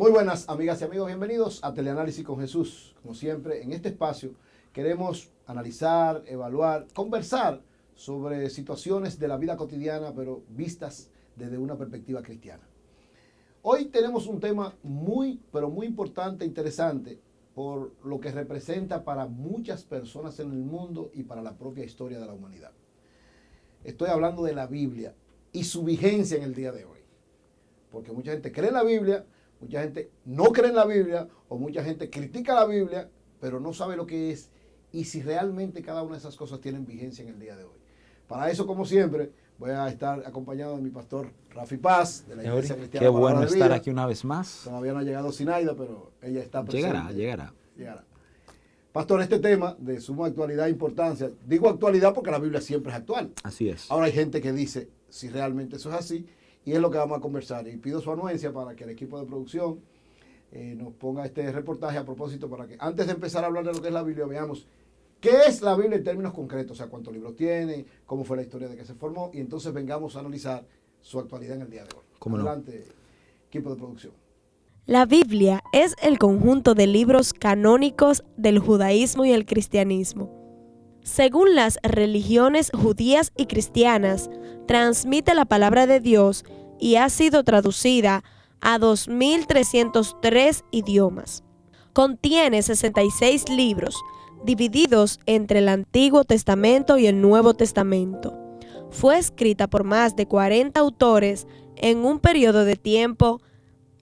Muy buenas amigas y amigos, bienvenidos a Teleanálisis con Jesús. Como siempre, en este espacio queremos analizar, evaluar, conversar sobre situaciones de la vida cotidiana, pero vistas desde una perspectiva cristiana. Hoy tenemos un tema muy importante e interesante por lo que representa para muchas personas en el mundo y para la propia historia de la humanidad. Estoy hablando de la Biblia y su vigencia en el día de hoy. Porque mucha gente cree en la Biblia, mucha gente no cree en la Biblia, o mucha gente critica la Biblia, pero no sabe lo que es y si realmente cada una de esas cosas tienen vigencia en el día de hoy. Para eso, como siempre, voy a estar acompañado de mi pastor Rafi Paz, de la Iglesia Cristiana. Qué bueno estar aquí una vez más. Todavía no ha llegado Sinaida, pero ella está presente. Llegará. Pastor, este tema de suma actualidad e importancia, digo actualidad porque la Biblia siempre es actual. Así es. Ahora hay gente que dice si realmente eso es así, y es lo que vamos a conversar. Y pido su anuencia para que el equipo de producción nos ponga este reportaje a propósito, para que antes de empezar a hablar de lo que es la Biblia, veamos qué es la Biblia en términos concretos, o sea, cuántos libros tiene, cómo fue la historia de que se formó, y entonces vengamos a analizar su actualidad en el día de hoy. Adelante, equipo de producción. La Biblia es el conjunto de libros canónicos del judaísmo y el cristianismo. Según las religiones judías y cristianas, transmite la palabra de Dios y ha sido traducida a 2.303 idiomas. Contiene 66 libros, divididos entre el Antiguo Testamento y el Nuevo Testamento. Fue escrita por más de 40 autores en un periodo de tiempo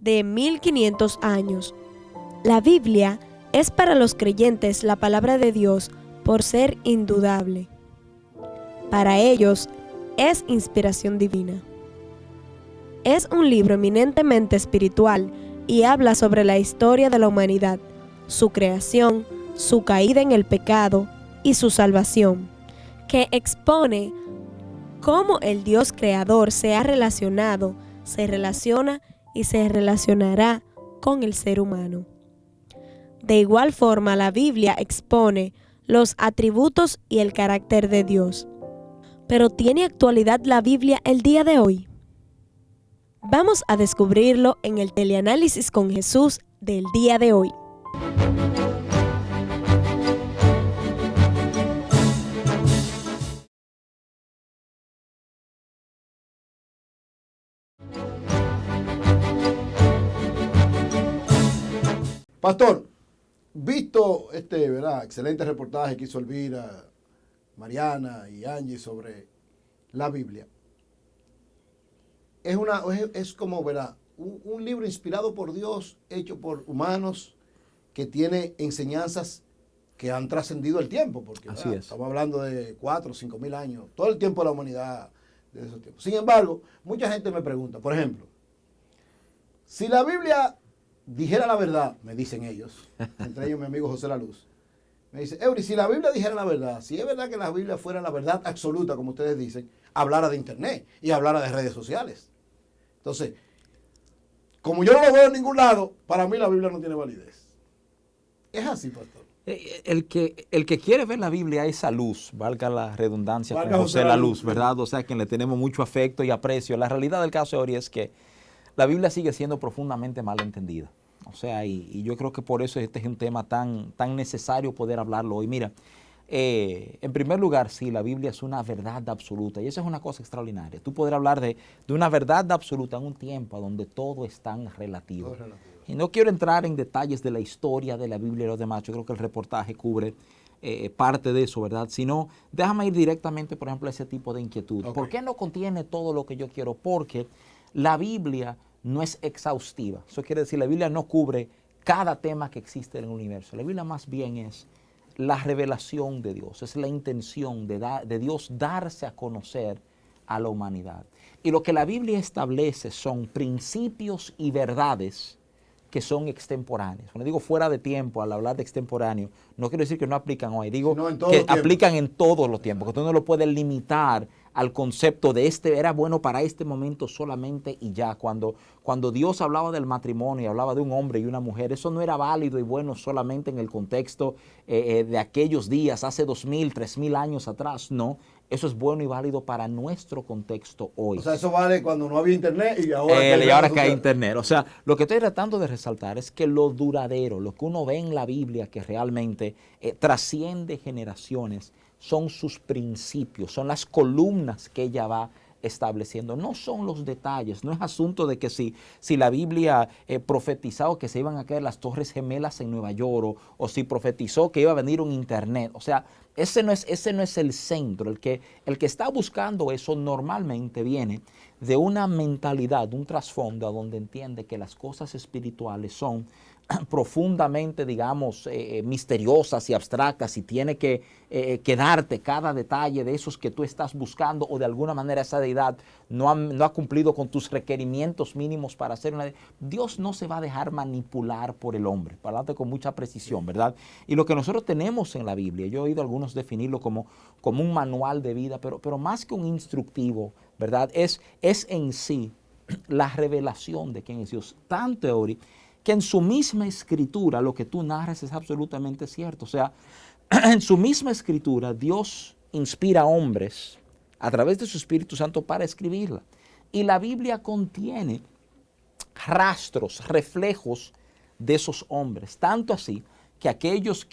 de 1500 años. La Biblia es para los creyentes la palabra de Dios por ser indudable. Para ellos es inspiración divina. Es un libro eminentemente espiritual y habla sobre la historia de la humanidad, su creación, su caída en el pecado y su salvación, que expone cómo el Dios creador se ha relacionado, se relaciona y se relacionará con el ser humano. De igual forma, la Biblia expone los atributos y el carácter de Dios. ¿Pero tiene actualidad la Biblia el día de hoy? Vamos a descubrirlo en el Teleanálisis con Jesús del día de hoy. Pastor, visto este excelente reportaje que hizo Elvira, Mariana y Angie sobre la Biblia, es como un libro inspirado por Dios, hecho por humanos, que tiene enseñanzas que han trascendido el tiempo, porque estamos hablando de 4 o 5 mil años, todo el tiempo de la humanidad de esos tiempos. Sin embargo, mucha gente me pregunta, por ejemplo, si la Biblia dijera la verdad, me dicen ellos, entre ellos mi amigo José La Luz, me dice, Eury, si la Biblia dijera la verdad, si es verdad que la Biblia fuera la verdad absoluta, como ustedes dicen, hablara de internet y hablara de redes sociales. Entonces, como yo no lo veo en ningún lado, para mí la Biblia no tiene validez. Es así, pastor. El que quiere ver la Biblia a esa luz, valga la redundancia, con José La Luz, ¿verdad? O sea, a quien le tenemos mucho afecto y aprecio. La realidad del caso, Eury, es que la Biblia sigue siendo profundamente mal entendida. O sea, y yo creo que por eso este es un tema tan necesario poder hablarlo hoy. Mira, en primer lugar, sí, la Biblia es una verdad absoluta y eso es una cosa extraordinaria. Tú poder hablar de una verdad absoluta en un tiempo donde todo es tan relativo. Y no quiero entrar en detalles de la historia de la Biblia y los demás. Yo creo que el reportaje cubre parte de eso, ¿verdad? Sino, déjame ir directamente, por ejemplo, a ese tipo de inquietud. Okay. ¿Por qué no contiene todo lo que yo quiero? Porque la Biblia no es exhaustiva. Eso quiere decir, la Biblia no cubre cada tema que existe en el universo. La Biblia más bien es la revelación de Dios, es la intención de Dios darse a conocer a la humanidad. Y lo que la Biblia establece son principios y verdades que son extemporáneos. Cuando digo fuera de tiempo, al hablar de extemporáneo, no quiero decir que no aplican hoy, digo que aplican en todos los tiempos, que tú no lo puedes limitar al concepto de era bueno para este momento solamente y ya. Cuando Dios hablaba del matrimonio y hablaba de un hombre y una mujer, eso no era válido y bueno solamente en el contexto de aquellos días, hace 2000, 3000 años atrás, no. eso es bueno y válido para nuestro contexto hoy. O sea, eso vale cuando no había internet y ahora que hay internet. O sea, lo que estoy tratando de resaltar es que lo duradero, lo que uno ve en la Biblia que realmente trasciende generaciones, son sus principios, son las columnas que ella va estableciendo, no son los detalles, no es asunto de que si la Biblia profetizó que se iban a caer las Torres Gemelas en Nueva York o si profetizó que iba a venir un internet, o sea, ese no es el centro, el que está buscando eso normalmente viene de una mentalidad, un trasfondo donde entiende que las cosas espirituales son profundamente, digamos, misteriosas y abstractas y tiene que darte cada detalle de esos que tú estás buscando o de alguna manera esa deidad no ha cumplido con tus requerimientos mínimos para hacer una... Dios no se va a dejar manipular por el hombre, para hablarte con mucha precisión, ¿verdad? Y lo que nosotros tenemos en la Biblia, yo he oído a algunos definirlo como un manual de vida, pero más que un instructivo, ¿verdad? Es en sí la revelación de quién es Dios. Tanto, Eury, que en su misma escritura lo que tú narras es absolutamente cierto. O sea, en su misma escritura Dios inspira a hombres a través de su Espíritu Santo para escribirla. Y la Biblia contiene rastros, reflejos de esos hombres. Tanto así que aquellos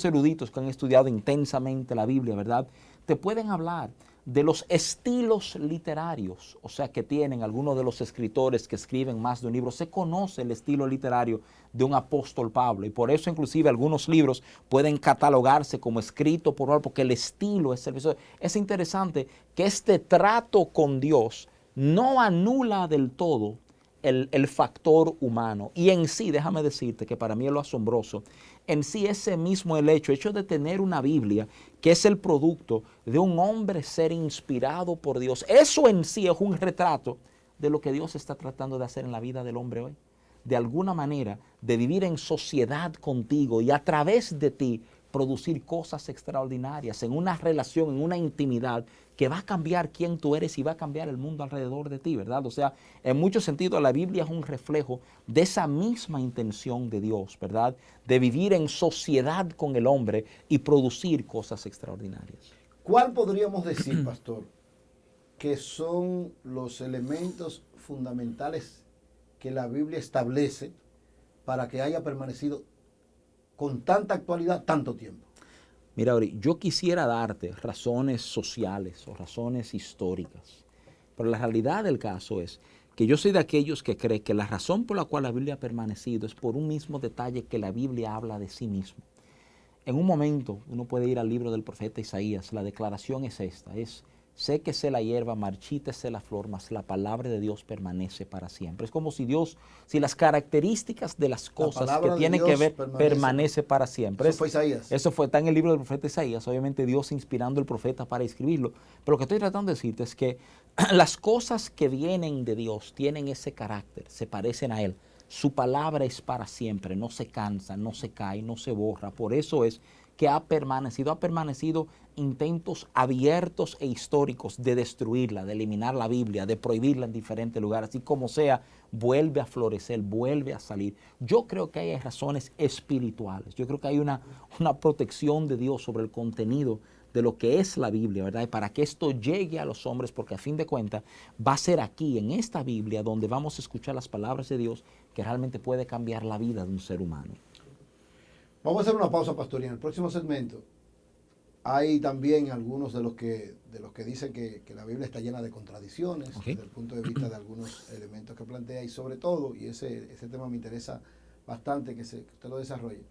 eruditos que han estudiado intensamente la Biblia, ¿verdad?, te pueden hablar de los estilos literarios, o sea, que tienen algunos de los escritores que escriben más de un libro. Se conoce el estilo literario de un apóstol Pablo y por eso inclusive algunos libros pueden catalogarse como escrito por Pablo porque el estilo es el... Es interesante que este trato con Dios no anula del todo el factor humano. Y en sí, déjame decirte que para mí es lo asombroso, en sí ese mismo el hecho de tener una Biblia que es el producto de un hombre ser inspirado por Dios, eso en sí es un retrato de lo que Dios está tratando de hacer en la vida del hombre hoy. De alguna manera, de vivir en sociedad contigo y a través de ti producir cosas extraordinarias en una relación, en una intimidad que va a cambiar quién tú eres y va a cambiar el mundo alrededor de ti, ¿verdad? O sea, en muchos sentidos la Biblia es un reflejo de esa misma intención de Dios, ¿verdad? De vivir en sociedad con el hombre y producir cosas extraordinarias. ¿Cuál podríamos decir, pastor, que son los elementos fundamentales que la Biblia establece para que haya permanecido con tanta actualidad tanto tiempo? Mira, Ori, yo quisiera darte razones sociales o razones históricas, pero la realidad del caso es que yo soy de aquellos que creen que la razón por la cual la Biblia ha permanecido es por un mismo detalle que la Biblia habla de sí mismo. En un momento uno puede ir al libro del profeta Isaías, la declaración es esta, es: séquese la hierba, marchítese la flor, mas la palabra de Dios permanece para siempre. Es como si las características de las cosas que tienen que ver permanece para siempre. Eso fue Isaías. Eso está en el libro del profeta Isaías, obviamente Dios inspirando al profeta para escribirlo. Pero lo que estoy tratando de decirte es que las cosas que vienen de Dios tienen ese carácter, se parecen a Él. Su palabra es para siempre, no se cansa, no se cae, no se borra. Por eso es que ha permanecido intentos abiertos e históricos de destruirla, de eliminar la Biblia, de prohibirla en diferentes lugares. Así como sea, vuelve a florecer, vuelve a salir. Yo creo que hay razones espirituales. Yo creo que hay una protección de Dios sobre el contenido de lo que es la Biblia, ¿verdad? Y para que esto llegue a los hombres, porque a fin de cuentas va a ser aquí, en esta Biblia, donde vamos a escuchar las palabras de Dios que realmente puede cambiar la vida de un ser humano. Vamos a hacer una pausa, pastor, y en el próximo segmento hay también algunos de los que dicen que la Biblia está llena de contradicciones, okay, desde el punto de vista de algunos elementos que plantea, y sobre todo, y ese tema me interesa bastante que usted lo desarrolle,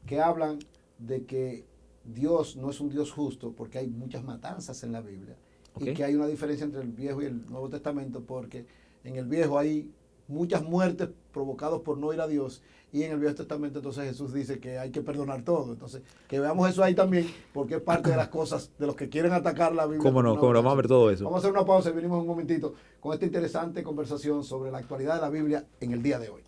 que hablan de que Dios no es un Dios justo porque hay muchas matanzas en la Biblia, okay, y que hay una diferencia entre el Viejo y el Nuevo Testamento porque en el Viejo hay muchas muertes provocadas por no ir a Dios, y en el Viejo Testamento entonces Jesús dice que hay que perdonar todo. Entonces, que veamos eso ahí también, porque es parte de las cosas de los que quieren atacar la Biblia. ¿Cómo no? Vamos a ver todo eso. Vamos a hacer una pausa y venimos un momentito con esta interesante conversación sobre la actualidad de la Biblia en el día de hoy.